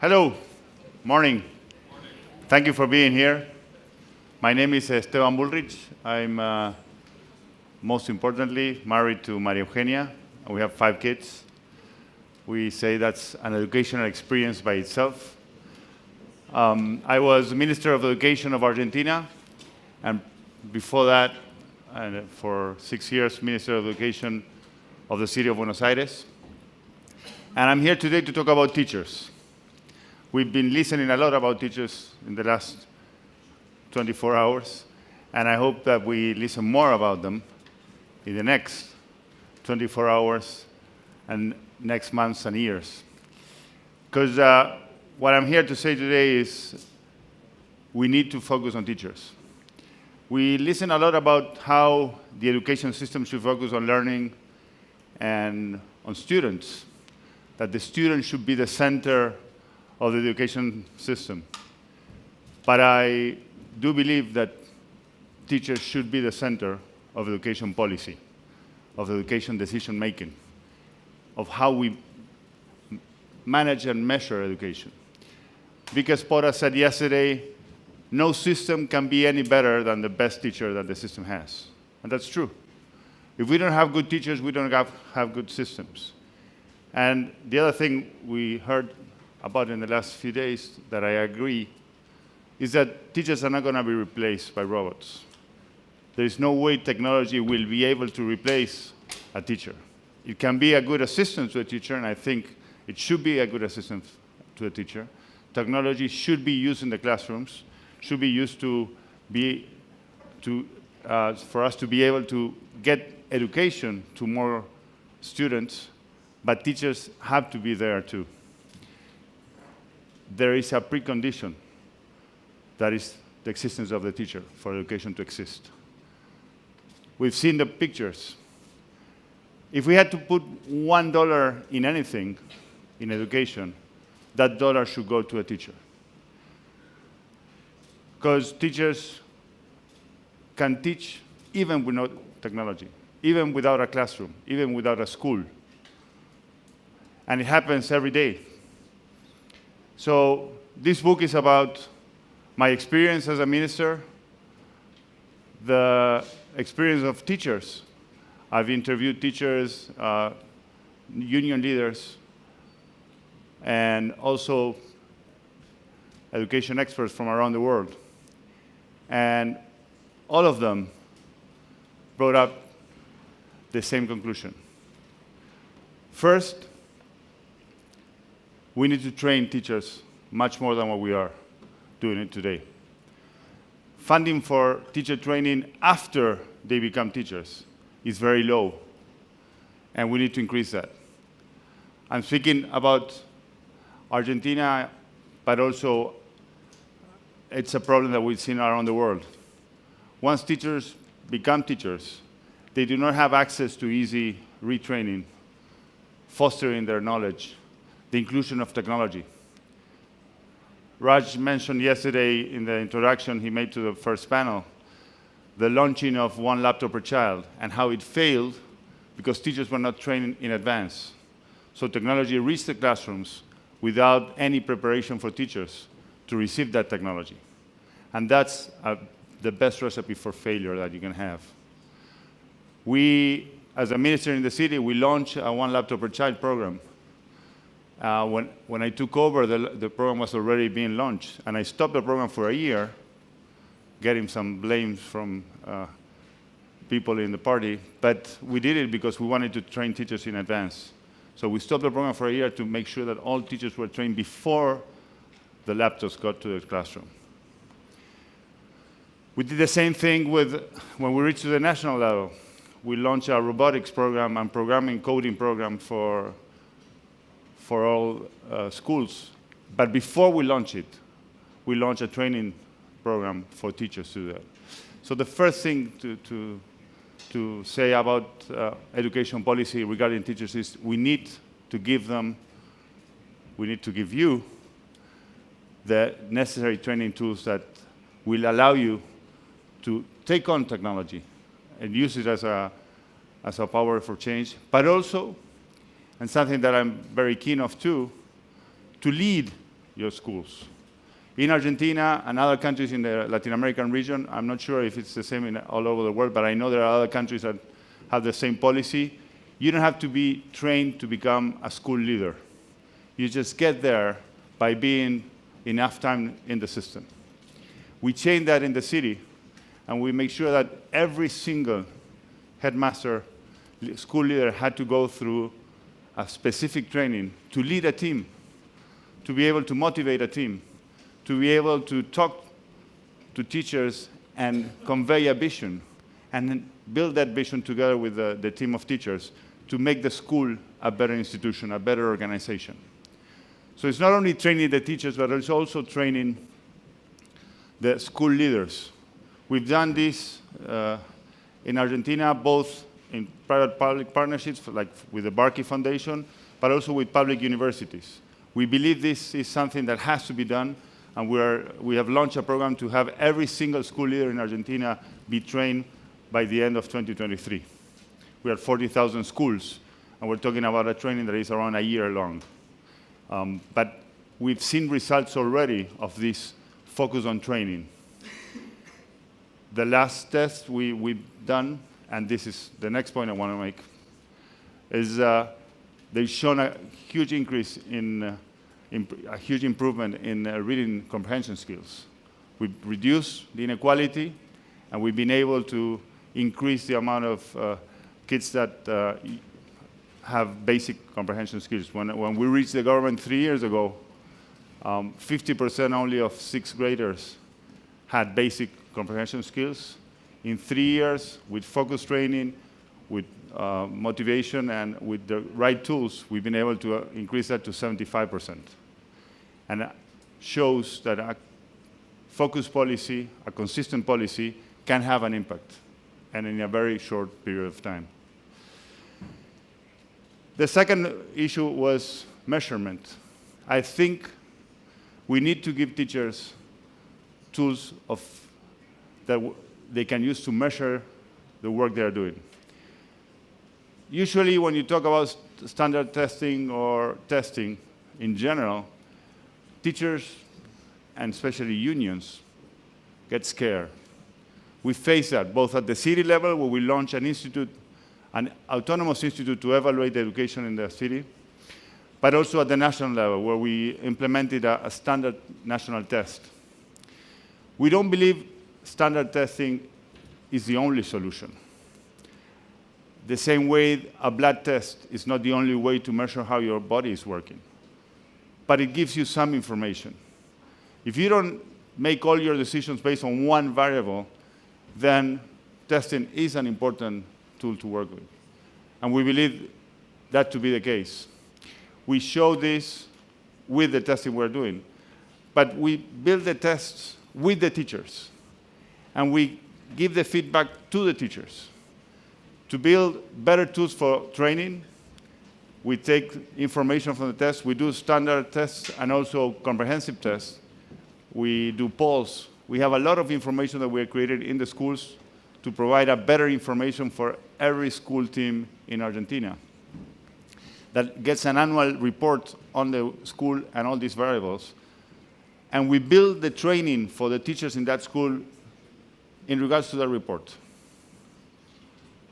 Hello, morning. Thank you for being here. My name is Esteban Bullrich. I'm, most importantly, married to Maria Eugenia. We have 5 kids. We say that's an educational experience by itself. I was Minister of Education of Argentina, and before that, for 6 years, Minister of Education of the city of Buenos Aires. And I'm here today to talk about teachers. We've been listening a lot about teachers in the last 24 hours, and I hope that we listen more about them in the next 24 hours and next months and years. Because what I'm here to say today is we need to focus on teachers. We listen a lot about how the education system should focus on learning and on students, that the student should be the center of the education system. But I do believe that teachers should be the center of education policy, of education decision making, of how we manage and measure education. Because Pora said yesterday, no system can be any better than the best teacher that the system has. And that's true. If we don't have good teachers, we don't have good systems. And the other thing we heard about in the last few days that I agree is that teachers are not going to be replaced by robots. There is no way technology will be able to replace a teacher. It can be a good assistant to a teacher, and I think it should be a good assistant to a teacher. Technology should be used in the classrooms, should be used for us to be able to get education to more students, but teachers have to be there too. There is a precondition, that is the existence of the teacher for education to exist. We've seen the pictures. If we had to put $1 in anything in education, that dollar should go to a teacher. Because teachers can teach even without technology, even without a classroom, even without a school. And it happens every day. So this book is about my experience as a minister, the experience of teachers. I've interviewed teachers, union leaders, and also education experts from around the world. And all of them brought up the same conclusion. First, we need to train teachers much more than what we are doing it today. Funding for teacher training after they become teachers is very low, and we need to increase that. I'm speaking about Argentina, but also it's a problem that we've seen around the world. Once teachers become teachers, they do not have access to easy retraining, fostering their knowledge, the inclusion of technology. Raj mentioned yesterday in the introduction he made to the first panel, the launching of 1 laptop per child and how it failed because teachers were not trained in advance. So technology reached the classrooms without any preparation for teachers to receive that technology. And that's the best recipe for failure that you can have. We, as a minister in the city, we launched a 1 laptop per child program. When I took over, the program was already being launched, and I stopped the program for a year, getting some blames from people in the party, but we did it because we wanted to train teachers in advance. So we stopped the program for a year to make sure that all teachers were trained before the laptops got to the classroom. We did the same thing when we reached to the national level. We launched a robotics program and programming coding program for all schools. But before we launch it, we launched a training program for teachers to do that. So the first thing to say about education policy regarding teachers is we need to give you the necessary training tools that will allow you to take on technology and use it as a power for change, but also, and something that I'm very keen of too, to lead your schools. In Argentina and other countries in the Latin American region, I'm not sure if it's the same in all over the world, but I know there are other countries that have the same policy. You don't have to be trained to become a school leader. You just get there by being enough time in the system. We change that in the city, and we make sure that every single headmaster, school leader had to go through a specific training to lead a team, to be able to motivate a team, to be able to talk to teachers and convey a vision, and then build that vision together with the team of teachers to make the school a better institution, a better organization. So it's not only training the teachers, but it's also training the school leaders. We've done this in Argentina, both in private-public partnerships, like with the Barkey Foundation, but also with public universities. We believe this is something that has to be done, and we have launched a program to have every single school leader in Argentina be trained by the end of 2023. We have 40,000 schools, and we're talking about a training that is around a year long. But we've seen results already of this focus on training. The last test we've done, and this is the next point I want to make, is they've shown a huge increase a huge improvement in reading comprehension skills. We've reduced the inequality, and we've been able to increase the amount of kids that have basic comprehension skills. When we reached the government 3 years ago, 50% only of sixth graders had basic comprehension skills. In 3 years, with focus training, with motivation, and with the right tools, we've been able to increase that to 75%. And that shows that a focused policy, a consistent policy, can have an impact, and in a very short period of time. The second issue was measurement. I think we need to give teachers tools that they can use to measure the work they are doing. Usually when you talk about standard testing or testing in general, teachers, and especially unions, get scared. We face that both at the city level, where we launch an autonomous institute to evaluate the education in the city, but also at the national level, where we implemented a standard national test. We don't believe standard testing is the only solution. The same way a blood test is not the only way to measure how your body is working, but it gives you some information. If you don't make all your decisions based on one variable, then testing is an important tool to work with. And we believe that to be the case. We show this with the testing we're doing, but we build the tests with the teachers, and we give the feedback to the teachers. To build better tools for training, we take information from the tests, we do standard tests and also comprehensive tests. We do polls. We have a lot of information that we have created in the schools to provide a better information for every school team in Argentina that gets an annual report on the school and all these variables. And we build the training for the teachers in that school in regards to the report.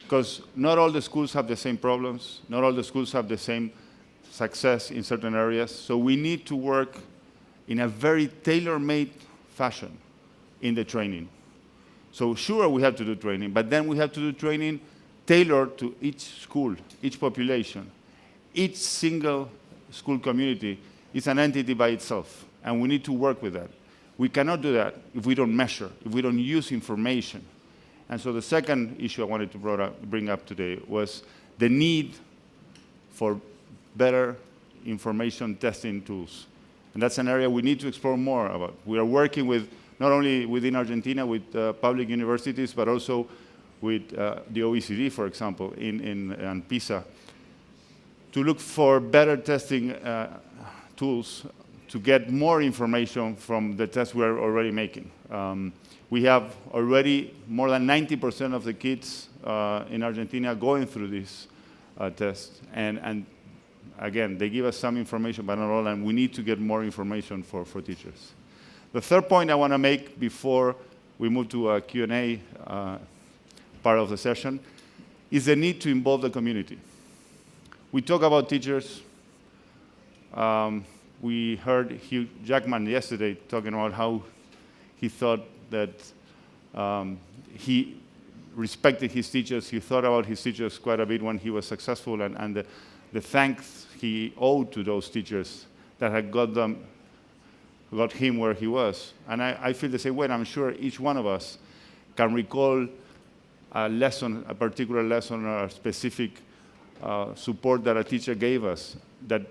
Because not all the schools have the same problems, not all the schools have the same success in certain areas, so we need to work in a very tailor-made fashion in the training. So sure, we have to do training, but then we have to do training tailored to each school, each population. Each single school community is an entity by itself, and we need to work with that. We cannot do that if we don't measure, if we don't use information. And so the second issue I wanted to bring up today was the need for better information testing tools. And that's an area we need to explore more about. We are working with, not only within Argentina, with public universities, but also with the OECD, for example, in PISA, to look for better testing tools to get more information from the tests we're already making. We have already more than 90% of the kids in Argentina going through this test, and again, they give us some information, but not all, and we need to get more information for teachers. The third point I want to make before we move to a Q&A part of the session is the need to involve the community. We talk about teachers. We heard Hugh Jackman yesterday talking about how he thought that he respected his teachers. He thought about his teachers quite a bit when he was successful, and the thanks he owed to those teachers that had got him where he was. And I feel the same way. I'm sure each one of us can recall a lesson, a particular lesson, or a specific support that a teacher gave us that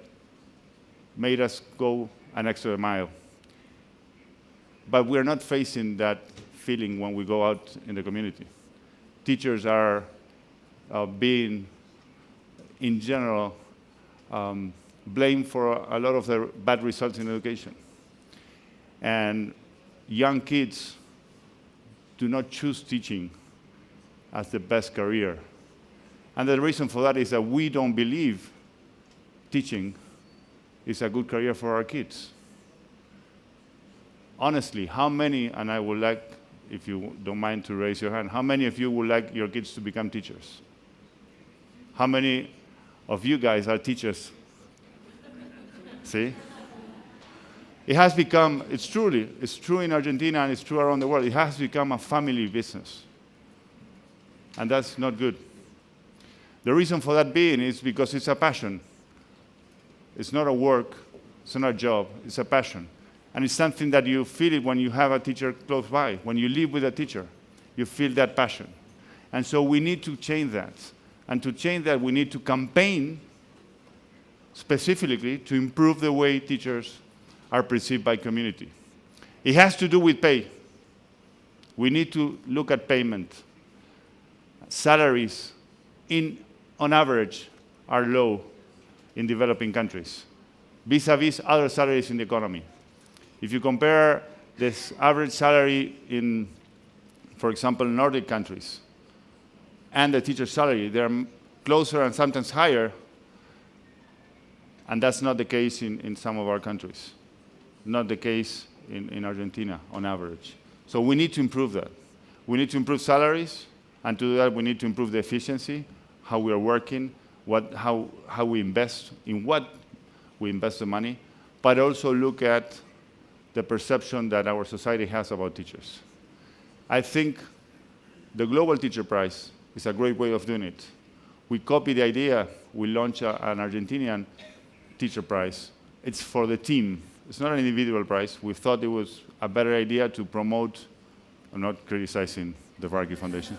made us go an extra mile. But we're not facing that feeling when we go out in the community. Teachers are being, in general, blamed for a lot of the bad results in education. And young kids do not choose teaching as the best career. And the reason for that is that we don't believe teaching is a good career for our kids. Honestly, how many, and I would like, if you don't mind to raise your hand, how many of you would like your kids to become teachers? How many of you guys are teachers? See? It has become, it's true in Argentina and it's true around the world, it has become a family business. And that's not good. The reason for that being is because it's a passion. It's not a work, it's not a job, it's a passion. And it's something that you feel it when you have a teacher close by. When you live with a teacher, you feel that passion. And so we need to change that. And to change that, we need to campaign specifically to improve the way teachers are perceived by community. It has to do with pay. We need to look at payment. Salaries, on average, are low in developing countries, vis-a-vis other salaries in the economy. If you compare this average salary in, for example, Nordic countries, and the teacher's salary, they're closer and sometimes higher, and that's not the case in some of our countries. Not the case in Argentina, on average. So we need to improve that. We need to improve salaries, and to do that, we need to improve the efficiency, how we are working, how we invest, in what we invest the money, but also look at the perception that our society has about teachers. I think the Global Teacher Prize is a great way of doing it. We copy the idea, we launch an Argentinian teacher prize. It's for the team. It's not an individual prize. We thought it was a better idea to promote, I'm not criticizing the Varkey Foundation,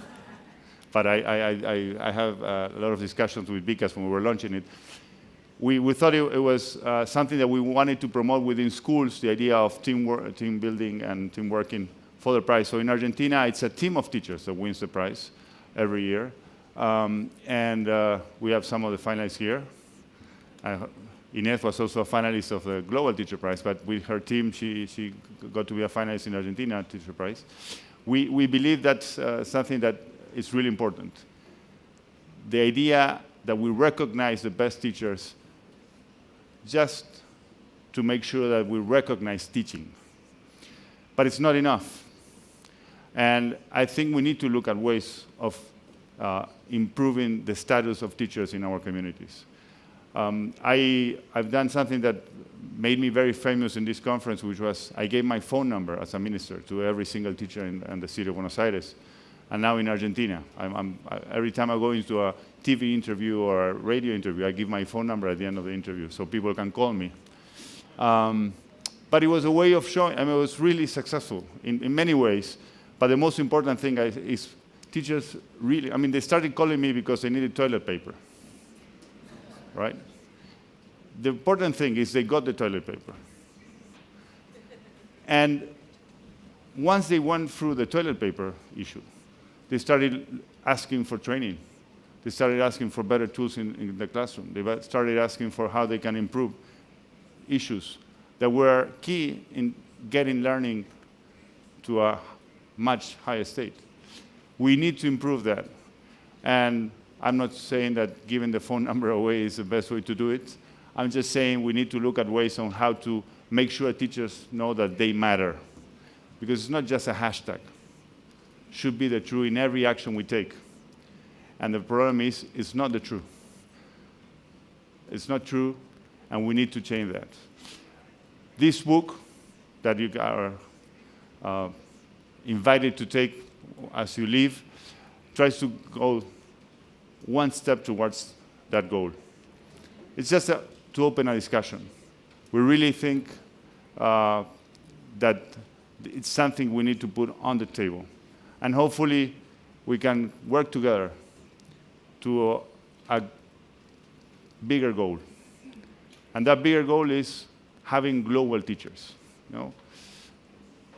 but I have a lot of discussions with Vicas when we were launching it. We thought it was something that we wanted to promote within schools, the idea of team building and team working for the prize. So in Argentina, it's a team of teachers that wins the prize every year. We have some of the finalists here. Inés was also a finalist of the Global Teacher Prize, but with her team, she got to be a finalist in Argentina Teacher Prize. We believe that's something that is really important. The idea that we recognize the best teachers just to make sure that we recognize teaching. But it's not enough. And I think we need to look at ways of improving the status of teachers in our communities. I've done something that made me very famous in this conference, which was I gave my phone number as a minister to every single teacher in the city of Buenos Aires. And now in Argentina, every time I go into a TV interview or a radio interview, I give my phone number at the end of the interview so people can call me. But it was a way of showing, it was really successful in many ways. But the most important thing is teachers really, they started calling me because they needed toilet paper, right? The important thing is they got the toilet paper. And once they went through the toilet paper issue, they started asking for training. They started asking for better tools in the classroom. They started asking for how they can improve issues that were key in getting learning to a much higher state. We need to improve that. And I'm not saying that giving the phone number away is the best way to do it. I'm just saying we need to look at ways on how to make sure teachers know that they matter. Because it's not just a hashtag. It should be the truth in every action we take. And the problem is, it's not the truth. It's not true, and we need to change that. This book that you are invited to take as you leave tries to go one step towards that goal. It's just to open a discussion. We really think that it's something we need to put on the table. And hopefully, we can work together to a bigger goal. And that bigger goal is having global teachers. You know?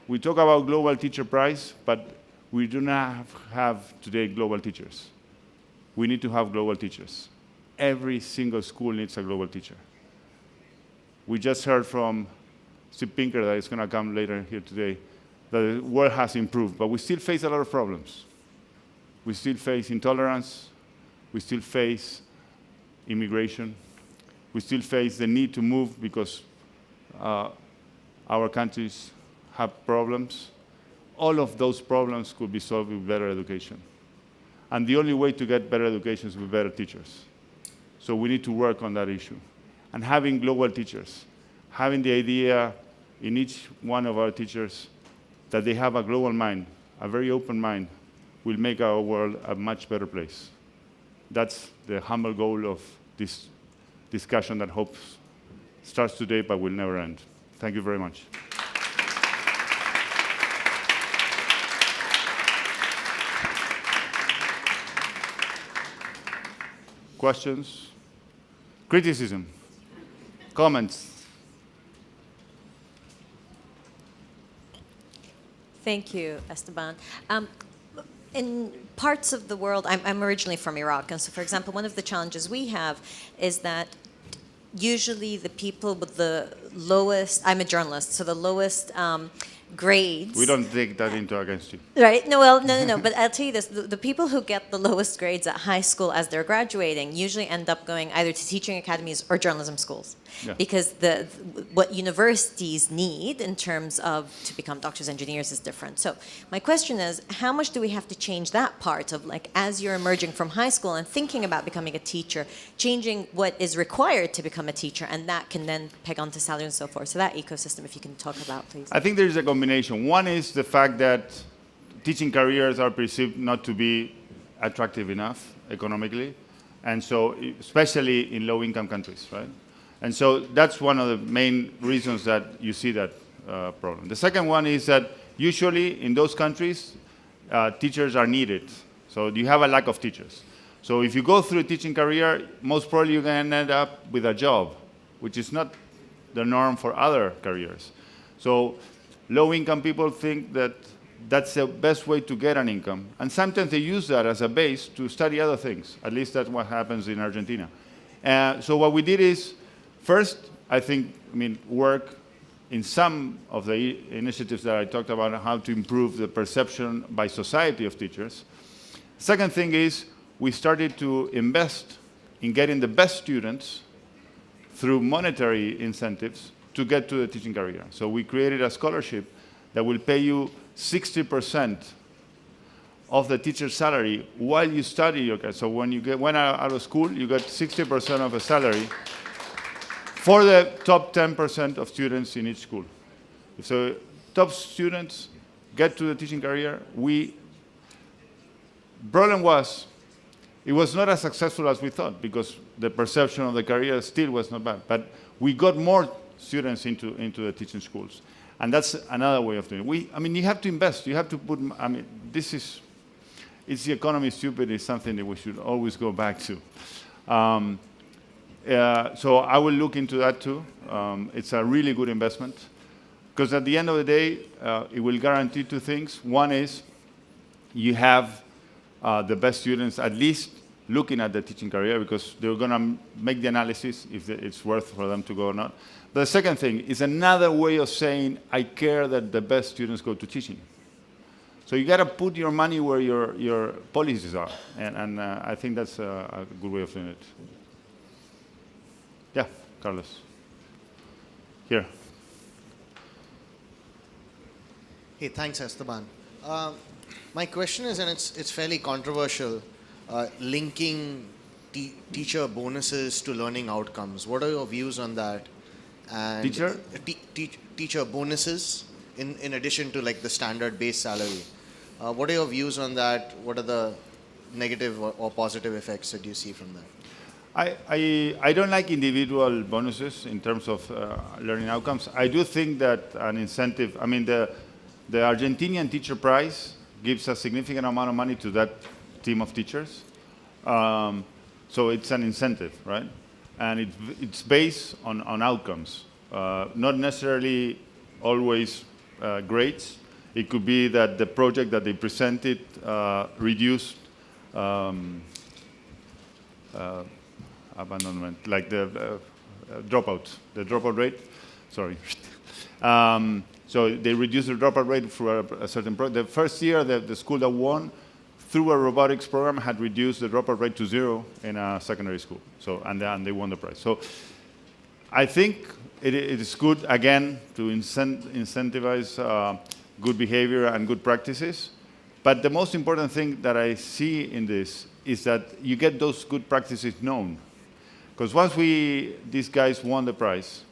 We talk about global teacher prize, but we do not have today global teachers. We need to have global teachers. Every single school needs a global teacher. We just heard from Steve Pinker that is going to come later here today, that the world has improved, but we still face a lot of problems. We still face intolerance. We still face immigration. We still face the need to move because our countries have problems. All of those problems could be solved with better education. And the only way to get better education is with better teachers. So we need to work on that issue. And having global teachers, having the idea in each one of our teachers that they have a global mind, a very open mind, will make our world a much better place. That's the humble goal of this discussion that hopes starts today but will never end. Thank you very much. Questions? Criticism? Comments? Thank you, Esteban. In parts of the world, I'm originally from Iraq, and so, for example, one of the challenges we have is that usually the people with the lowest, I'm a journalist, so the lowest grades. We don't take that into against you. Right? No, well, no. But I'll tell you this: the people who get the lowest grades at high school as they're graduating usually end up going either to teaching academies or journalism schools, because what universities need in terms of to become doctors, engineers is different. So my question is, how much do we have to change that part of, like, as you're emerging from high school and thinking about becoming a teacher, changing what is required to become a teacher, and that can then peg onto salary and so forth. So that ecosystem, if you can talk about, please. I think there's a combination. One is the fact that teaching careers are perceived not to be attractive enough economically, and so especially in low-income countries, right? And so that's one of the main reasons that you see that problem. The second one is that usually in those countries, teachers are needed. So you have a lack of teachers. So if you go through a teaching career, most probably you're going to end up with a job, which is not the norm for other careers. So low-income people think that that's the best way to get an income. And sometimes they use that as a base to study other things. At least that's what happens in Argentina. So what we did is, first, work in some of the initiatives that I talked about, how to improve the perception by society of teachers. Second thing is, we started to invest in getting the best students through monetary incentives to get to the teaching career. So we created a scholarship that will pay you 60% of the teacher's salary while you study your career. So when you went out of school, you get 60% of a salary for the top 10% of students in each school. So top students get to the teaching career. Problem was, it was not as successful as we thought because the perception of the career still was not bad. But we got more students into the teaching schools. And that's another way of doing it. You have to invest. You have to put, it's the economy stupid is something that we should always go back to. So I will look into that too. It's a really good investment because at the end of the day, it will guarantee two things. One is you have the best students at least looking at the teaching career because they're going to make the analysis if it's worth for them to go or not. But the second thing is another way of saying, I care that the best students go to teaching. So you got to put your money where your policies are. And I think that's a good way of doing it. Yeah. Carlos. Here. Hey, thanks, Esteban. My question is, and it's fairly controversial, linking teacher bonuses to learning outcomes. What are your views on that? And Teacher? Teacher bonuses in addition to like the standard base salary. What are your views on that? What are the negative or positive effects that you see from that? I don't like individual bonuses in terms of learning outcomes. I do think that an incentive, I mean, the Argentinian Teacher Prize gives a significant amount of money to that team of teachers. So it's an incentive, right? And it's based on outcomes, not necessarily always grades. It could be that the project that they presented reduced abandonment, like the dropout rate. Sorry. So they reduced the dropout rate for a certain project. The first year, the school that won through a robotics program had reduced the dropout rate to 0 in a secondary school. So and they won the prize. So I think it is good again to incentivize good behavior and good practices. But the most important thing that I see in this is that you get those good practices known. Because once these guys won the prize,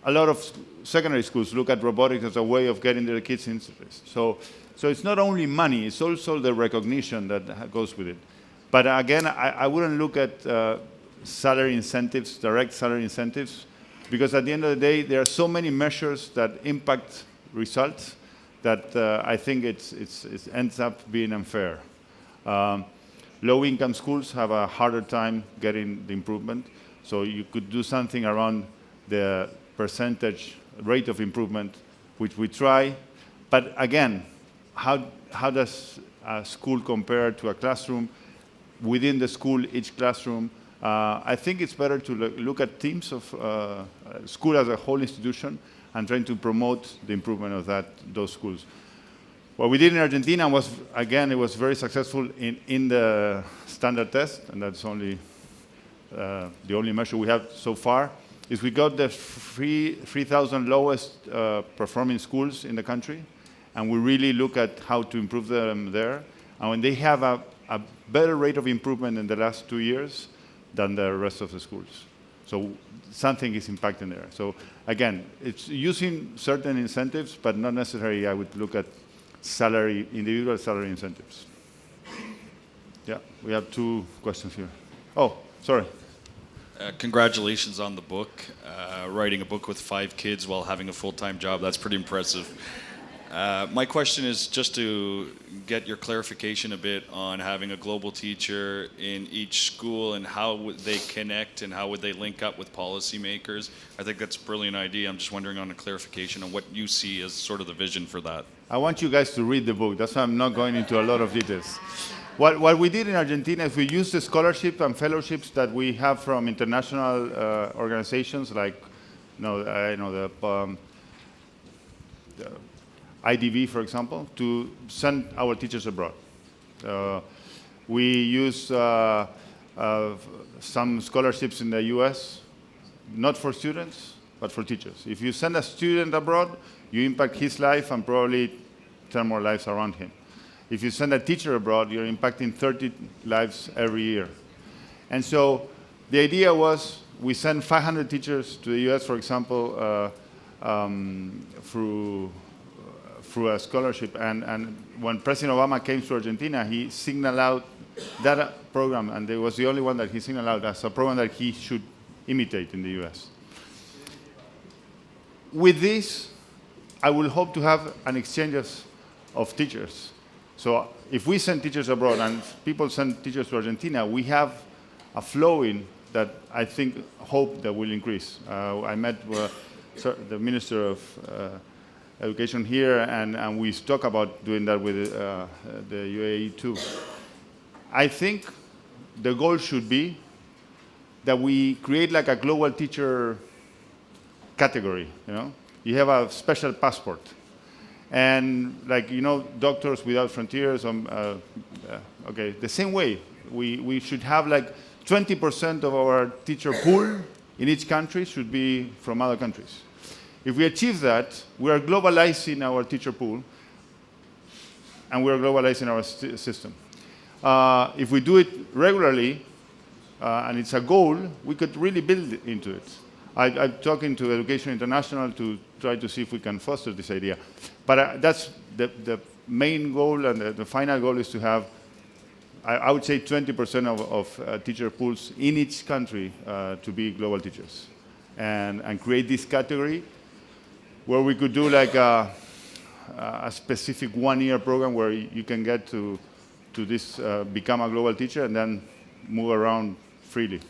a lot of secondary schools look at robotics as a way of getting their kids interested. So it's not only money, it's also the recognition that goes with it. But again, I wouldn't look at salary incentives, direct salary incentives, because at the end of the day, there are so many measures that impact results that I think it ends up being unfair. Low-income schools have a harder time getting the improvement, so you could do something around the percentage rate of improvement, which we try. But again, how does a school compare to a classroom? Within the school, each classroom, I think it's better to look at teams of school as a whole institution and trying to promote the improvement of those schools. What we did in Argentina was, again, it was very successful in the standard test, and that's only the only measure we have so far, is we got the 3,000 lowest performing schools in the country, and we really look at how to improve them there. And when they have a better rate of improvement in the last 2 years than the rest of the schools. So something is impacting there. So again, it's using certain incentives, but not necessarily I would look at individual salary incentives. Yeah, we have 2 questions here. Oh, sorry. Congratulations on the book. Writing a book with 5 kids while having a full-time job, that's pretty impressive. My question is just to get your clarification a bit on having a global teacher in each school and how would they connect and how would they link up with policymakers. I think that's a brilliant idea. I'm just wondering on a clarification on what you see as sort of the vision for that. I want you guys to read the book. That's why I'm not going into a lot of details. What we did in Argentina is we used the scholarship and fellowships that we have from international organizations like the IDV, for example, to send our teachers abroad. We use some scholarships in the US, not for students, but for teachers. If you send a student abroad, you impact his life and probably 10 more lives around him. If you send a teacher abroad, you're impacting 30 lives every year. And so the idea was we send 500 teachers to the US, for example, through a scholarship. And when President Obama came to Argentina, he signaled out that program, and it was the only one that he signaled out as a program that he should imitate in the US. With this, I will hope to have an exchange of teachers. So if we send teachers abroad and people send teachers to Argentina, we have a flowing that I hope that will increase. I met the Minister of Education here, and we talk about doing that with the UAE too. I think the goal should be that we create like a global teacher category. You have a special passport, and Doctors Without Frontiers. The same way we should have like 20% of our teacher pool in each country should be from other countries. If we achieve that, we are globalizing our teacher pool, and we are globalizing our system. If we do it regularly, and it's a goal, we could really build into it. I'm talking to Education International to try to see if we can foster this idea. But that's the main goal, and the final goal is to have, I would say, 20% of teacher pools in each country to be global teachers, and create this category where we could do like a specific one-year program where you can get to this, become a global teacher, and then move around freely.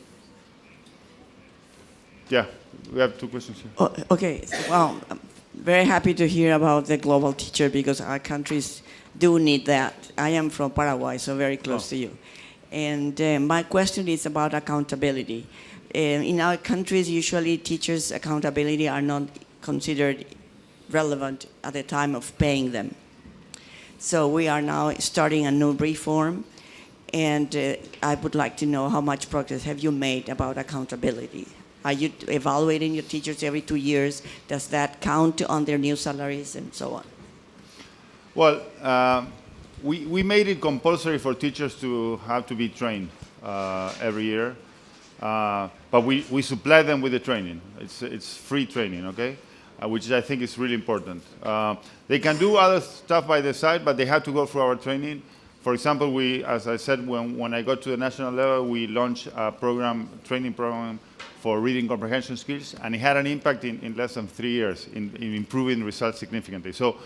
Yeah, we have two questions here. Oh, okay, well, I'm very happy to hear about the global teacher because our countries do need that. I am from Paraguay, so very close to you. And my question is about accountability. In our countries, usually teachers' accountability are not considered relevant at the time of paying them. So we are now starting a new reform, and I would like to know how much progress have you made about accountability? Are you evaluating your teachers every 2 years? Does that count on their new salaries and so on? Well, we made it compulsory for teachers to have to be trained every year, but we supply them with the training. It's free training, okay? Which I think is really important. They can do other stuff by the side, but they have to go through our training. For example, as I said, when I got to the national level, we launched a training program for reading comprehension skills, and it had an impact in less than 3 years in improving results significantly. So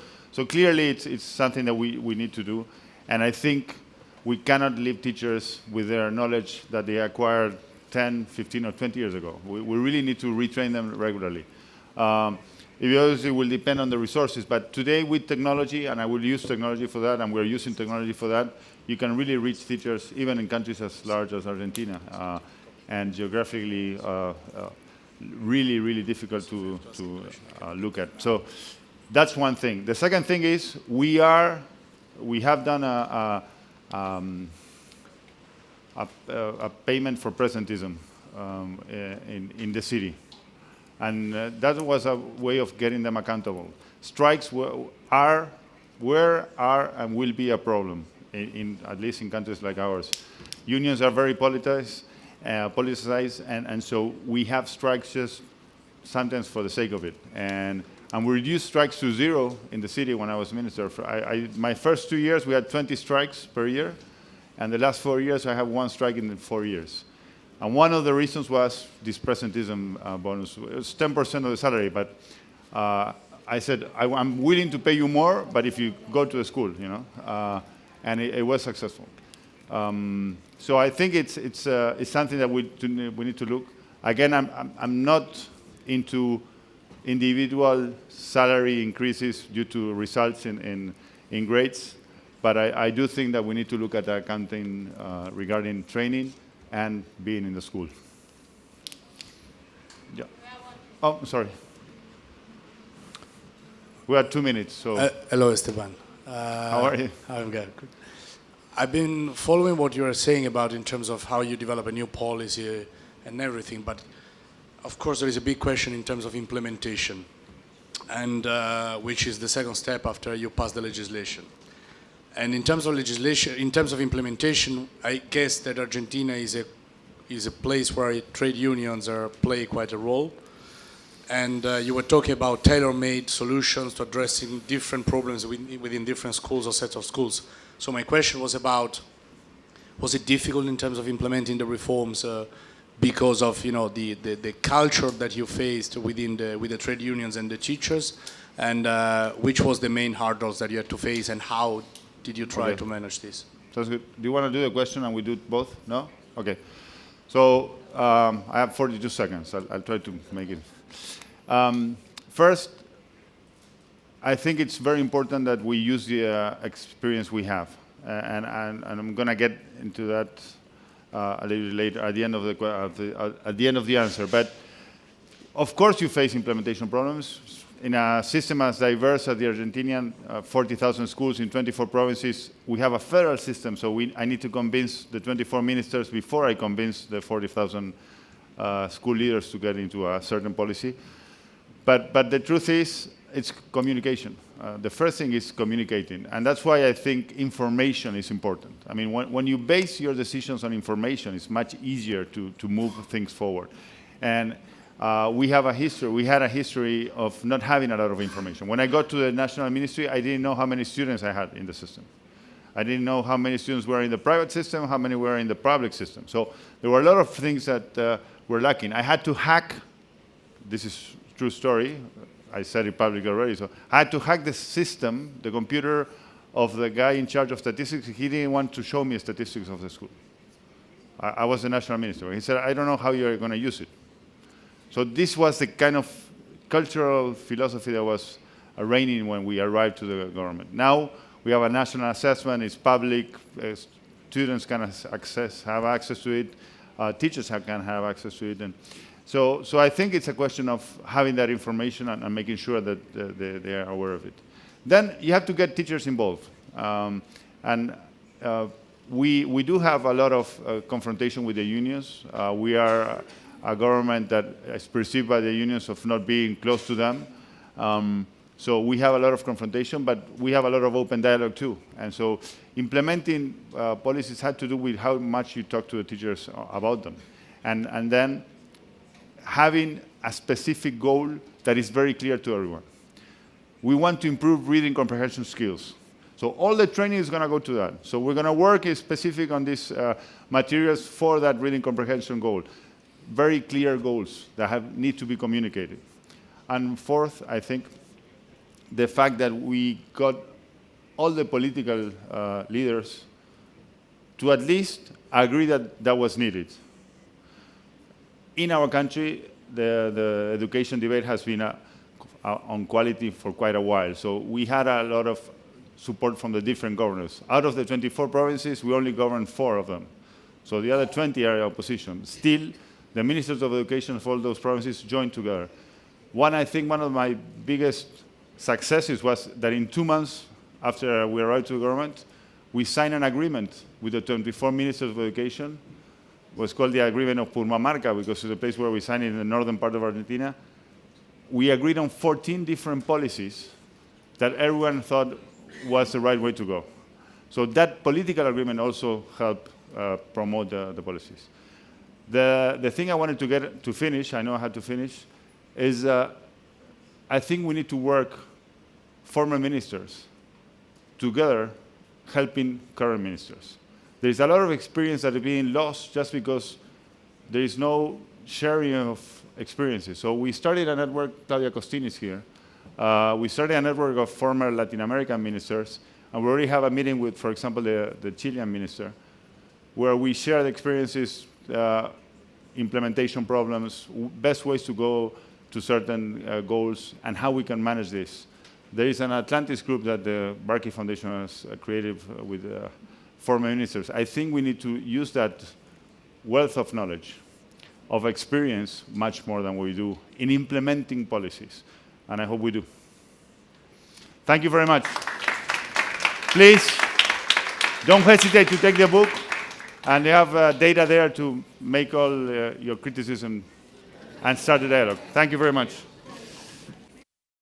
clearly, it's something that we need to do, and I think we cannot leave teachers with their knowledge that they acquired 10, 15, or 20 years ago. We really need to retrain them regularly. It obviously will depend on the resources, but today with technology, and I will use technology for that, and we're using technology for that, you can really reach teachers even in countries as large as Argentina, and geographically really, really difficult to look at. So that's one thing. The second thing is we have done a payment for presentism in the city. And that was a way of getting them accountable. Strikes were, and will be a problem, at least in countries like ours. Unions are very politicized, and so we have strikes just sometimes for the sake of it. And we reduced strikes to 0 in the city when I was minister. My first 2 years, we had 20 strikes per year, and the last 4 years, I have 1 strike in the 4 years. And one of the reasons was this presentism bonus. It was 10% of the salary, but I said, I'm willing to pay you more, but if you go to the school, you know, and it was successful. So I think it's something that we need to look. Again, I'm not into individual salary increases due to results in grades, but I do think that we need to look at accounting regarding training and being in the school. Yeah. Oh, sorry. We have 2 minutes, so. Hello, Esteban. How are you? I'm good. I've been following what you are saying about in terms of how you develop a new policy and everything, but of course there is a big question in terms of implementation, and which is the second step after you pass the legislation. And in terms of legislation, in terms of implementation, I guess that Argentina is a place where trade unions play quite a role. And you were talking about tailor-made solutions to addressing different problems within different schools or sets of schools. So my question was about, was it difficult in terms of implementing the reforms because of the culture that you faced with the trade unions and the teachers, and which was the main hurdles that you had to face, and how did you try to manage this? Sounds good. Do you want to do the question and we do both? No? Okay. So I have 42 seconds. I'll try to make it. First, I think it's very important that we use the experience we have. And I'm going to get into that a little later at the end of the answer. But of course you face implementation problems. In a system as diverse as the Argentinian, 40,000 schools in 24 provinces, we have a federal system, so I need to convince the 24 ministers before I convince the 40,000 school leaders to get into a certain policy. But the truth is, it's communication. The first thing is communicating. And that's why I think information is important. I mean, when you base your decisions on information, it's much easier to move things forward. And we had a history of not having a lot of information. When I got to the national ministry, I didn't know how many students I had in the system. I didn't know how many students were in the private system, how many were in the public system. So there were a lot of things that were lacking. I had to hack, this is a true story, I said it publicly already, so I had to hack the system, the computer of the guy in charge of statistics. He didn't want to show me statistics of the school. I was the national minister. He said, I don't know how you're going to use it. So this was the kind of cultural philosophy that was reigning when we arrived to the government. Now we have a national assessment, it's public, students can have access to it, teachers can have access to it. And so I think it's a question of having that information and making sure that they are aware of it. Then you have to get teachers involved. We do have a lot of confrontation with the unions. We are a government that is perceived by the unions of not being close to them. So we have a lot of confrontation, but we have a lot of open dialogue too. And so implementing policies had to do with how much you talk to the teachers about them. And then having a specific goal that is very clear to everyone. We want to improve reading comprehension skills. So all the training is going to go to that. So we're going to work specific on these materials for that reading comprehension goal. Very clear goals that need to be communicated. And fourth, I think, the fact that we got all the political leaders to at least agree that that was needed. In our country, the education debate has been on quality for quite a while. So we had a lot of support from the different governors. Out of the 24 provinces, we only governed 4 of them. So the other 20 are in opposition. Still, the ministers of education of all those provinces joined together. I think one of my biggest successes was that in 2 months after we arrived to the government, we signed an agreement with the 24 ministers of education. It was called the Agreement of Purmamarca because it's the place where we signed it in the northern part of Argentina. We agreed on 14 different policies that everyone thought was the right way to go. So that political agreement also helped promote the policies. The thing I wanted to get to finish, I know I had to finish, is I think we need to work former ministers together helping current ministers. There is a lot of experience that is being lost just because there is no sharing of experiences. So we started a network, Claudia Costin is here. We started a network of former Latin American ministers, and we already have a meeting with, for example, the Chilean minister, where we share the experiences, implementation problems, best ways to go to certain goals, and how we can manage this. There is an Atlantis group that the Barkey Foundation has created with former ministers. I think we need to use that wealth of knowledge, of experience, much more than we do in implementing policies. And I hope we do. Thank you very much. Please, don't hesitate to take the book. And you have data there to make all your criticism and start the dialogue. Thank you very much.